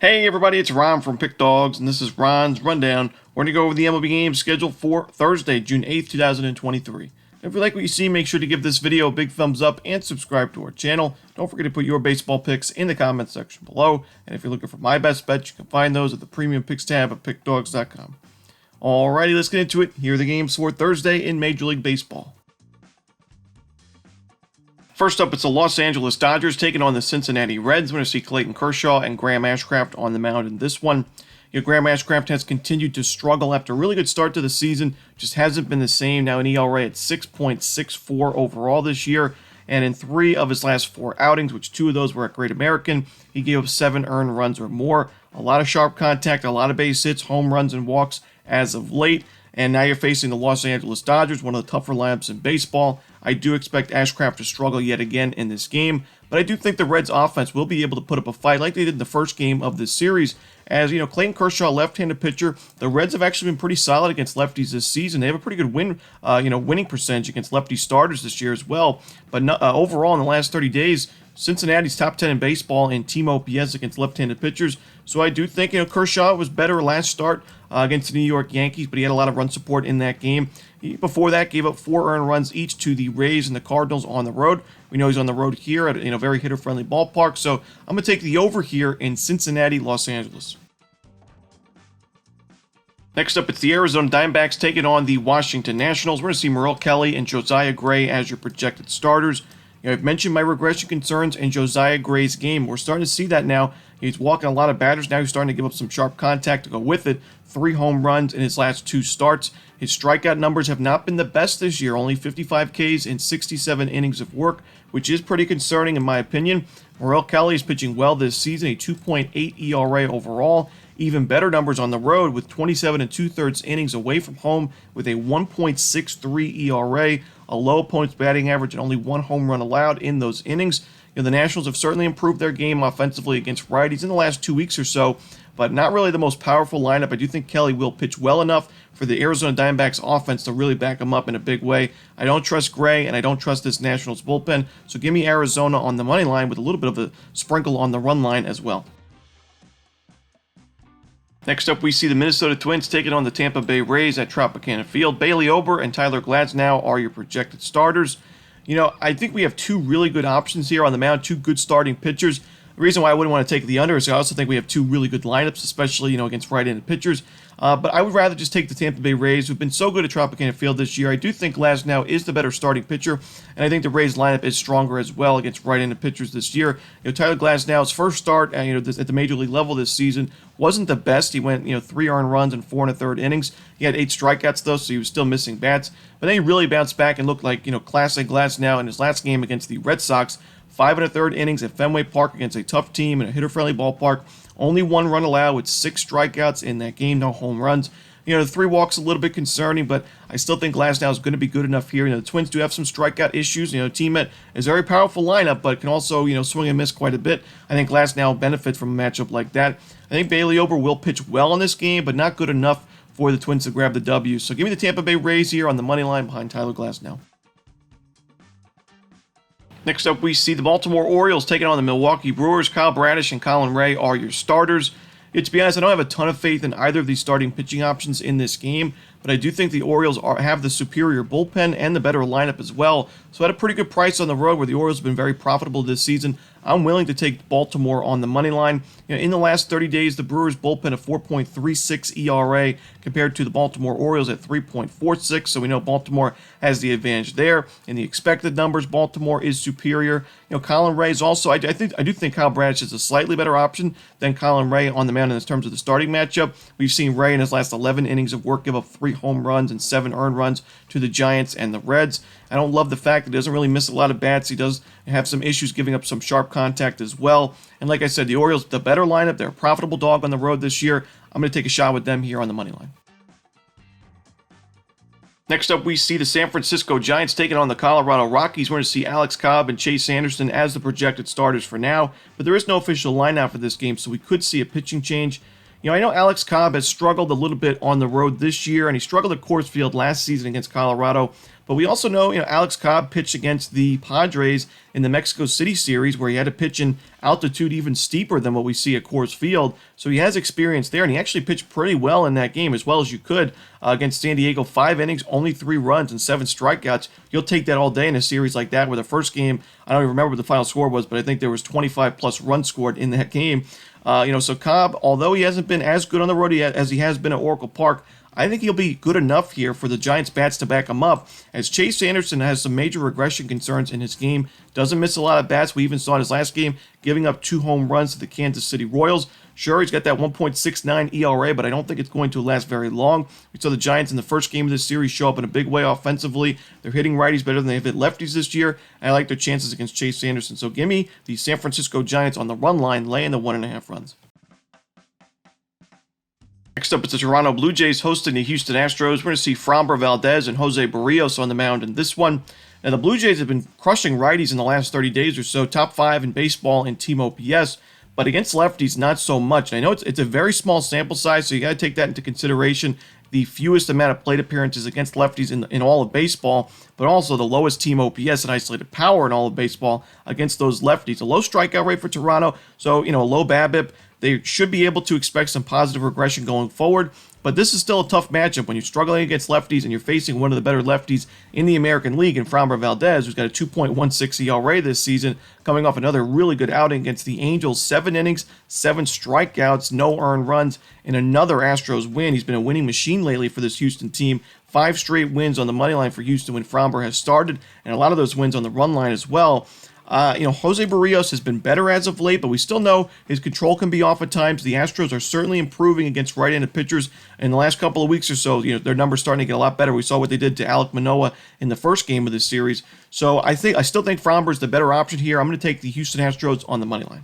Hey everybody, it's Ron from Pick Dawgz, and this is Ron's Rundown. We're going to go over the MLB games scheduled for Thursday, June 8th, 2023. If you like what you see, make sure to give this video a big thumbs up and subscribe to our channel. Don't forget to put your baseball picks in the comments section below. And if you're looking for my best bets, you can find those at the premium picks tab at pickdawgz.com. Alrighty, let's get into it. Here are the games for Thursday in Major League Baseball. First up, it's the Los Angeles Dodgers taking on the Cincinnati Reds. We're going to see Clayton Kershaw and Graham Ashcraft on the mound in this one. Graham Ashcraft has continued to struggle after a really good start to the season. Just hasn't been the same. Now an ERA at 6.64 overall this year. And in 3 of his last 4 outings, which 2 of those were at Great American, he gave up 7 earned runs or more. A lot of sharp contact, a lot of base hits, home runs, and walks as of late. And now you're facing the Los Angeles Dodgers, one of the tougher lineups in baseball. I do expect Ashcraft to struggle yet again in this game, but I do think the Reds offense will be able to put up a fight like they did in the first game of this series. As you know, Clayton Kershaw, left-handed pitcher, the Reds have actually been pretty solid against lefties this season. They have a pretty good winning percentage against lefty starters this year as well. But overall, in the last 30 days, Cincinnati's top 10 in baseball in team OPS against left-handed pitchers. So I do think Kershaw was better last start against the New York Yankees, but he had a lot of run support in that game. He, before that, gave up 4 earned runs each to the Rays and the Cardinals on the road. We know he's on the road here at a very hitter-friendly ballpark, so I'm going to take the over here in Cincinnati, Los Angeles. Next up, it's the Arizona Diamondbacks taking on the Washington Nationals. We're going to see Merrill Kelly and Josiah Gray as your projected starters. I've mentioned my regression concerns in Josiah Gray's game. We're starting to see that now. He's walking a lot of batters. Now he's starting to give up some sharp contact to go with it. 3 home runs in his last 2 starts. His strikeout numbers have not been the best this year. Only 55 Ks in 67 innings of work, which is pretty concerning in my opinion. Merrill Kelly is pitching well this season, a 2.8 ERA overall. Even better numbers on the road with 27 2/3 innings away from home with a 1.63 ERA, a low opponent's batting average, and only 1 home run allowed in those innings. The Nationals have certainly improved their game offensively against righties in the last 2 weeks or so, but not really the most powerful lineup. I do think Kelly will pitch well enough for the Arizona Diamondbacks offense to really back him up in a big way. I don't trust Gray, and I don't trust this Nationals bullpen, so give me Arizona on the money line with a little bit of a sprinkle on the run line as well. Next up, we see the Minnesota Twins taking on the Tampa Bay Rays at Tropicana Field. Bailey Ober and Tyler Glasnow are your projected starters. I think we have 2 really good options here on the mound, 2 good starting pitchers. The reason why I wouldn't want to take the under is I also think we have 2 really good lineups, especially, against right-handed pitchers. But I would rather just take the Tampa Bay Rays, who've been so good at Tropicana Field this year. I do think Glasnow is the better starting pitcher, and I think the Rays lineup is stronger as well against right-handed pitchers this year. Tyler Glasnow's first start, at the major league level this season wasn't the best. He went, 3 earned runs in 4 1/3 innings. He had 8 strikeouts though, so he was still missing bats. But then he really bounced back and looked like, classic Glasnow in his last game against the Red Sox. 5 1/3 innings at Fenway Park against a tough team in a hitter-friendly ballpark. Only 1 run allowed with 6 strikeouts in that game, no home runs. The 3 walks a little bit concerning, but I still think Glasnow is going to be good enough here. The Twins do have some strikeout issues. A team that is a very powerful lineup, but can also, swing and miss quite a bit. I think Glasnow will benefit from a matchup like that. I think Bailey Ober will pitch well in this game, but not good enough for the Twins to grab the W. So give me the Tampa Bay Rays here on the money line behind Tyler Glasnow. Next up, we see the Baltimore Orioles taking on the Milwaukee Brewers. Kyle Bradish and Colin Ray are your starters. To be honest, I don't have a ton of faith in either of these starting pitching options in this game, but I do think the Orioles have the superior bullpen and the better lineup as well. So at a pretty good price on the road where the Orioles have been very profitable this season, I'm willing to take Baltimore on the money line. In the last 30 days, the Brewers bullpen a 4.36 ERA compared to the Baltimore Orioles at 3.46. So we know Baltimore has the advantage there. In the expected numbers, Baltimore is superior. Colin Ray is also, I do think Kyle Bradish is a slightly better option than Colin Ray on the mound in terms of the starting matchup. We've seen Ray in his last 11 innings of work give up 3 home runs and 7 earned runs to the Giants and the Reds. I don't love the fact that he doesn't really miss a lot of bats. He does have some issues giving up some sharp contact as well. And like I said, the Orioles, the better lineup. They're a profitable dog on the road this year. I'm going to take a shot with them here on the money line. Next up, we see the San Francisco Giants taking on the Colorado Rockies. We're going to see Alex Cobb and Chase Anderson as the projected starters for now, but there is no official lineup for this game, so we could see a pitching change. I know Alex Cobb has struggled a little bit on the road this year, and he struggled at Coors Field last season against Colorado. But we also know, Alex Cobb pitched against the Padres in the Mexico City series where he had to pitch in altitude even steeper than what we see at Coors Field. So he has experience there, and he actually pitched pretty well in that game, as well as you could against San Diego. 5 innings, only 3 runs, and 7 strikeouts. You'll take that all day in a series like that, where the first game, I don't even remember what the final score was, but I think there was 25-plus runs scored in that game. So Cobb, although he hasn't been as good on the road as he has been at Oracle Park, I think he'll be good enough here for the Giants bats to back him up, as Chase Anderson has some major regression concerns in his game. Doesn't miss a lot of bats. We even saw in his last game giving up 2 home runs to the Kansas City Royals. Sure, he's got that 1.69 ERA, but I don't think it's going to last very long. We saw the Giants in the first game of this series show up in a big way offensively. They're hitting righties better than they've hit lefties this year, and I like their chances against Chase Anderson. So give me the San Francisco Giants on the run line, laying the 1.5 runs. Next up, it's the Toronto Blue Jays hosting the Houston Astros. We're going to see Framber Valdez and Jose Barrios on the mound in this one. Now, the Blue Jays have been crushing righties in the last 30 days or so, top 5 in baseball in team OPS, but against lefties, not so much. And I know it's a very small sample size, so you got to take that into consideration. The fewest amount of plate appearances against lefties in all of baseball, but also the lowest team OPS and isolated power in all of baseball against those lefties. A low strikeout rate for Toronto, so, a low BABIP. They should be able to expect some positive regression going forward, but this is still a tough matchup when you're struggling against lefties and you're facing one of the better lefties in the American League in Framber Valdez, who's got a 2.16 ERA this season, coming off another really good outing against the Angels. 7 innings, 7 strikeouts, no earned runs, and another Astros win. He's been a winning machine lately for this Houston team. 5 straight wins on the money line for Houston when Framber has started, and a lot of those wins on the run line as well. Jose Barrios has been better as of late, but we still know his control can be off at times. The Astros are certainly improving against right-handed pitchers in the last couple of weeks or so. Their numbers starting to get a lot better. We saw what they did to Alek Manoah in the first game of this series. So I still think Framber is the better option here. I'm going to take the Houston Astros on the money line.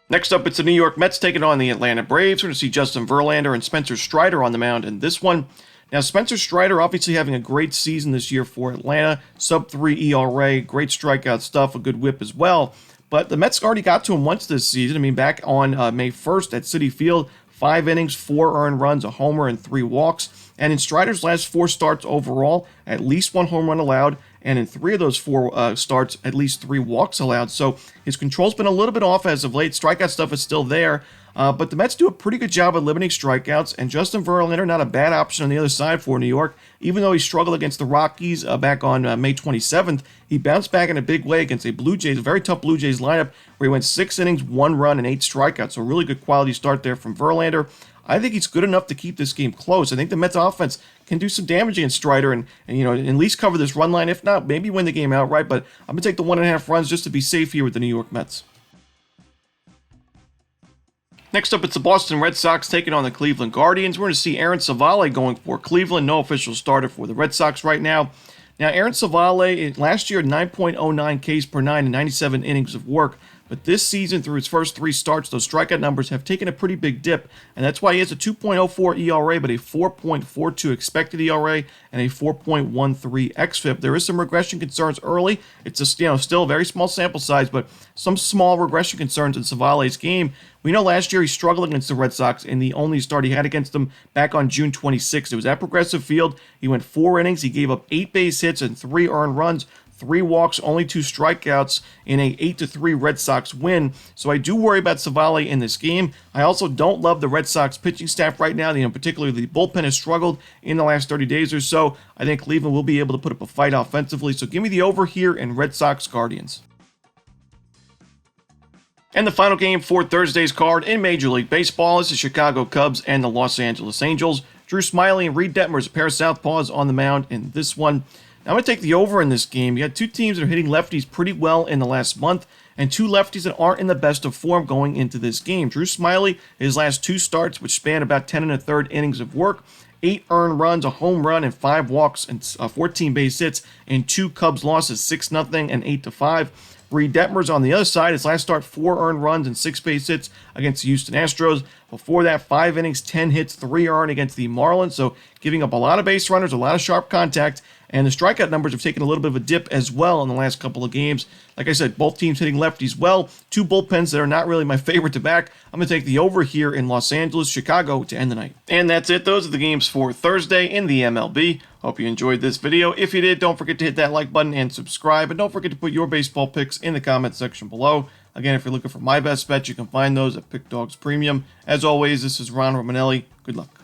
Next up, it's the New York Mets taking on the Atlanta Braves. We're going to see Justin Verlander and Spencer Strider on the mound in this one. Now, Spencer Strider obviously having a great season this year for Atlanta. Sub-3 ERA, great strikeout stuff, a good whip as well. But the Mets already got to him once this season. Back on May 1st at Citi Field, 5 innings, 4 earned runs, a homer, and 3 walks. And in Strider's last 4 starts overall, at least 1 home run allowed. And in 3 of those 4 starts, at least 3 walks allowed. So his control's been a little bit off as of late. Strikeout stuff is still there. But the Mets do a pretty good job of limiting strikeouts, and Justin Verlander, not a bad option on the other side for New York. Even though he struggled against the Rockies back on May 27th, he bounced back in a big way against a very tough Blue Jays lineup where he went 6 innings, 1 run, and 8 strikeouts. So a really good quality start there from Verlander. I think he's good enough to keep this game close. I think the Mets offense can do some damage against Strider and at least cover this run line. If not, maybe win the game outright, but I'm going to take the 1.5 runs just to be safe here with the New York Mets. Next up, it's the Boston Red Sox taking on the Cleveland Guardians. We're going to see Aaron Civale going for Cleveland. No official starter for the Red Sox right now. Now, Aaron Civale, last year, 9.09 Ks per 9 and 97 innings of work. But this season, through his first 3 starts, those strikeout numbers have taken a pretty big dip, and that's why he has a 2.04 ERA, but a 4.42 expected ERA and a 4.13 xFIP. There is some regression concerns early. It's still a very small sample size, but some small regression concerns in Civale's game. We know last year he struggled against the Red Sox in the only start he had against them back on June 26th. It was at Progressive Field. He went 4 innings. He gave up 8 base hits and 3 earned runs. 3 walks, only 2 strikeouts in a 8-3 Red Sox win. So I do worry about Civale in this game. I also don't love the Red Sox pitching staff right now. Particularly the bullpen has struggled in the last 30 days or so. I think Cleveland will be able to put up a fight offensively. So give me the over here in Red Sox Guardians. And the final game for Thursday's card in Major League Baseball is the Chicago Cubs and the Los Angeles Angels. Drew Smyly and Reed Detmers, a pair of southpaws on the mound in this one. Now, I'm going to take the over in this game. You got 2 teams that are hitting lefties pretty well in the last month, and 2 lefties that aren't in the best of form going into this game. Drew Smyly, his last 2 starts, which span about 10 1/3 innings of work, 8 earned runs, a home run, and 5 walks, and 14 base hits, and 2 Cubs losses, 6-0 and 8-5. Reed Detmers on the other side, his last start, 4 earned runs and 6 base hits against the Houston Astros. Before that, 5 innings, 10 hits, 3 earned against the Marlins. So giving up a lot of base runners, a lot of sharp contact, And the strikeout numbers have taken a little bit of a dip as well in the last couple of games. Like I said, both teams hitting lefties well. Two bullpens that are not really my favorite to back. I'm going to take the over here in Los Angeles, Chicago to end the night. And that's it. Those are the games for Thursday in the MLB. Hope you enjoyed this video. If you did, don't forget to hit that like button and subscribe. And don't forget to put your baseball picks in the comment section below. Again, if you're looking for my best bets, you can find those at Pick Dawgz Premium. As always, this is Ron Romanelli. Good luck.